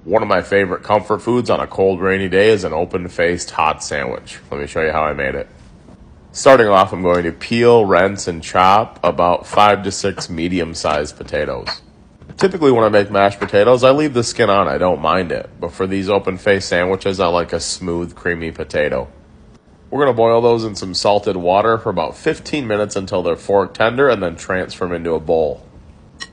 One of my favorite comfort foods on a cold, rainy day is an open-faced hot sandwich. Let me show you how I made it. Starting off, I'm going to peel, rinse, and chop about 5 to 6 medium-sized potatoes. Typically when I make mashed potatoes, I leave the skin on. I don't mind it. But for these open-faced sandwiches, I like a smooth, creamy potato. We're going to boil those in some salted water for about 15 minutes until they're fork tender and then transfer them into a bowl.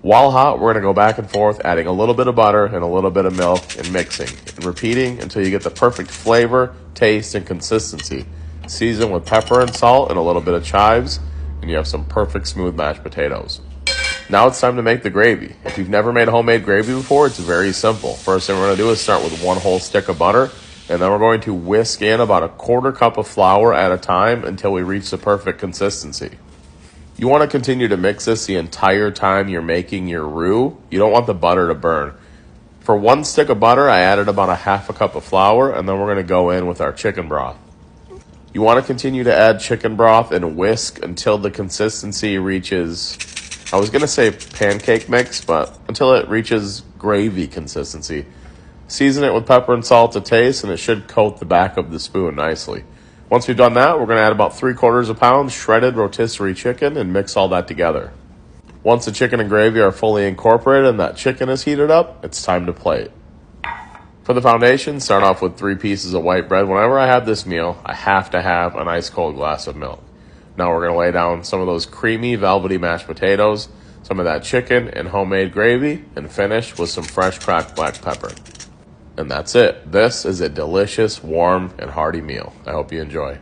While hot, we're going to go back and forth, adding a little bit of butter and a little bit of milk and mixing and repeating until you get the perfect flavor, taste, and consistency. Season with pepper and salt and a little bit of chives, and you have some perfect smooth mashed potatoes. Now it's time to make the gravy. If you've never made homemade gravy before, it's very simple. First thing we're going to do is start with 1 whole stick of butter, and then we're going to whisk in about a 1/4 cup of flour at a time until we reach the perfect consistency. You want to continue to mix this the entire time you're making your roux. You don't want the butter to burn. For 1 stick of butter, I added about a 1/2 cup of flour, and then we're going to go in with our chicken broth. You want to continue to add chicken broth and whisk until the consistency reaches, I was going to say pancake mix, but until it reaches gravy consistency. Season it with pepper and salt to taste, and it should coat the back of the spoon nicely. Once we've done that, we're going to add about 3/4 pound shredded rotisserie chicken and mix all that together. Once the chicken and gravy are fully incorporated and that chicken is heated up, it's time to plate. For the foundation, start off with 3 pieces of white bread. Whenever I have this meal, I have to have an ice cold glass of milk. Now we're going to lay down some of those creamy, velvety mashed potatoes, some of that chicken and homemade gravy, and finish with some fresh cracked black pepper. And that's it. This is a delicious, warm, and hearty meal. I hope you enjoy.